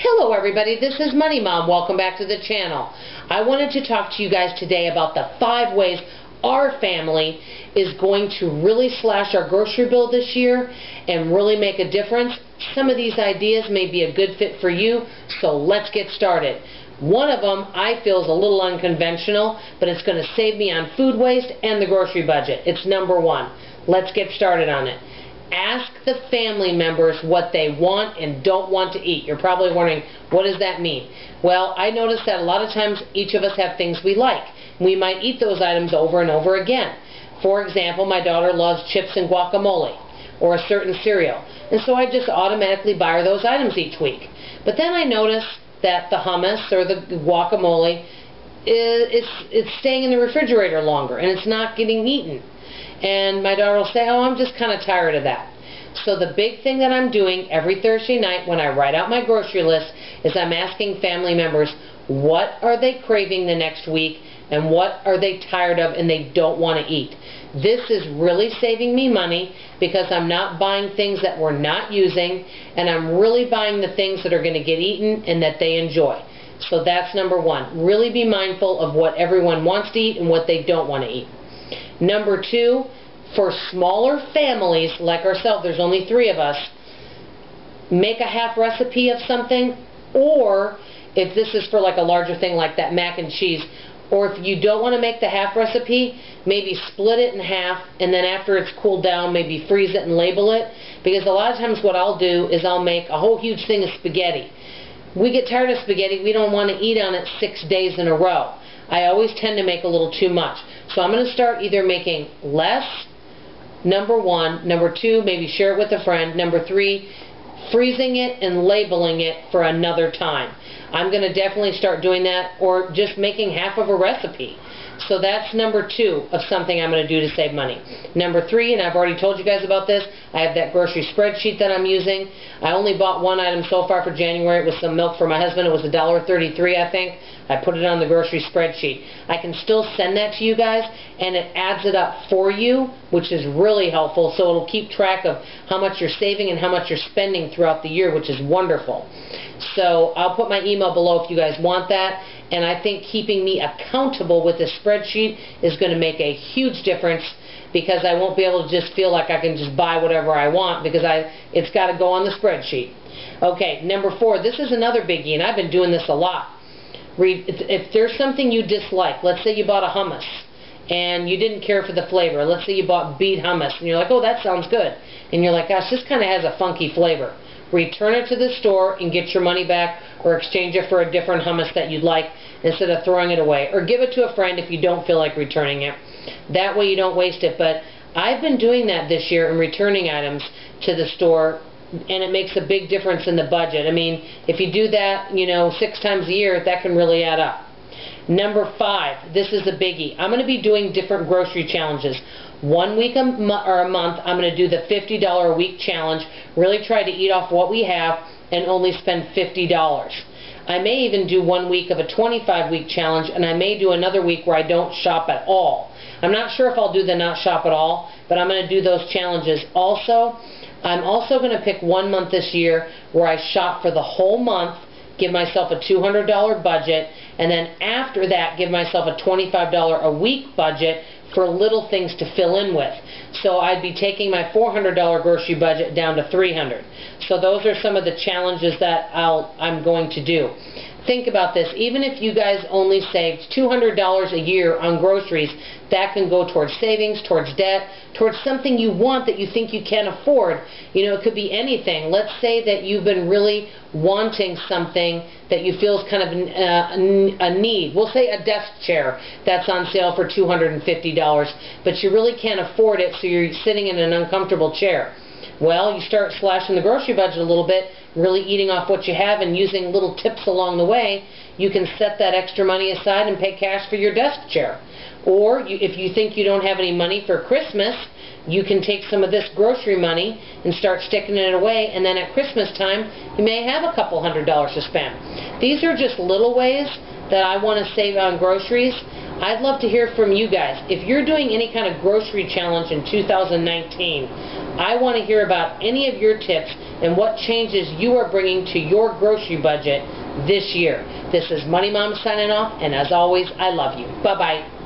Hello everybody, this is Money Mom. Welcome back to the channel. I wanted to talk to you guys today about the 5 ways our family is going to really slash our grocery bill this year and really make a difference. Some of these ideas may be a good fit for you, so let's get started. One of them I feel is a little unconventional, but it's going to save me on food waste and the grocery budget. It's number 1. Let's get started on it. Ask the family members what they want and don't want to eat. You're probably wondering, what does that mean? Well, I notice that a lot of times each of us have things we like. We might eat those items over and over again. For example, my daughter loves chips and guacamole or a certain cereal. And so I just automatically buy her those items each week. But then I notice that the hummus or the guacamole, it's staying in the refrigerator longer and it's not getting eaten. And my daughter will say, oh, I'm just kind of tired of that. So the big thing that I'm doing every Thursday night when I write out my grocery list is I'm asking family members, what are they craving the next week and what are they tired of and they don't want to eat. This is really saving me money because I'm not buying things that we're not using, and I'm really buying the things that are going to get eaten and that they enjoy. So that's number 1. Really be mindful of what everyone wants to eat and what they don't want to eat. Number 2, for smaller families like ourselves, there's only 3 of us, make a half recipe of something, or if this is for like a larger thing like that mac and cheese, or if you don't want to make the half recipe, maybe split it in half, and then after it's cooled down, maybe freeze it and label it, because a lot of times what I'll do is I'll make a whole huge thing of spaghetti. We get tired of spaghetti, we don't want to eat on it 6 days in a row. I always tend to make a little too much. So I'm going to start either making less, number 1, number 2, maybe share it with a friend, number 3, freezing it and labeling it for another time. I'm going to definitely start doing that, or just making half of a recipe. So that's number 2 of something I'm going to do to save money. Number 3, and I've already told you guys about this, I have that grocery spreadsheet that I'm using. I only bought one item so far for January. It was some milk for my husband. It was $1.33, I think. I put it on the grocery spreadsheet. I can still send that to you guys, and it adds it up for you, which is really helpful, so it'll keep track of how much you're saving and how much you're spending throughout the year, which is wonderful. So I'll put my email below if you guys want that, and I think keeping me accountable with this spreadsheet is going to make a huge difference, because I won't be able to just feel like I can just buy whatever I want, because it's got to go on the spreadsheet. Okay, number 4, this is another biggie, and I've been doing this a lot. If there's something you dislike, let's say you bought a hummus and you didn't care for the flavor. Let's say you bought beet hummus and you're like, oh, that sounds good. And you're like, gosh, this kind of has a funky flavor. Return it to the store and get your money back, or exchange it for a different hummus that you'd like instead of throwing it away. Or give it to a friend if you don't feel like returning it. That way you don't waste it. But I've been doing that this year and returning items to the store, and it makes a big difference in the budget. I mean, if you do that, 6 times a year, that can really add up. Number 5, this is a biggie. I'm going to be doing different grocery challenges. 1 week or a month, I'm going to do the $50 a week challenge. Really try to eat off what we have and only spend $50. I may even do 1 week of a 25-week challenge, and I may do another week where I don't shop at all. I'm not sure if I'll do the not shop at all, but I'm going to do those challenges. Also, I'm also going to pick 1 month this year where I shop for the whole month, give myself a $200 budget, and then after that give myself a $25 a week budget for little things to fill in with. So I'd be taking my $400 grocery budget down to $300. So those are some of the challenges that I'm going to do. Think about this. Even if you guys only saved $200 a year on groceries, that can go towards savings, towards debt, towards something you want that you think you can afford. It could be anything. Let's say that you've been really wanting something that you feel is kind of a need. We'll say a desk chair that's on sale for $250, but you really can't afford it, so you're sitting in an uncomfortable chair. Well, you start slashing the grocery budget a little bit, really eating off what you have and using little tips along the way. You can set that extra money aside and pay cash for your desk chair. Or if you think you don't have any money for Christmas, you can take some of this grocery money and start sticking it away, and then at Christmas time you may have a couple $100s to spend. These are just little ways that I want to save on groceries. I'd love to hear from you guys. If you're doing any kind of grocery challenge in 2019, I want to hear about any of your tips and what changes you are bringing to your grocery budget this year. This is Money Mom signing off, and as always, I love you. Bye-bye.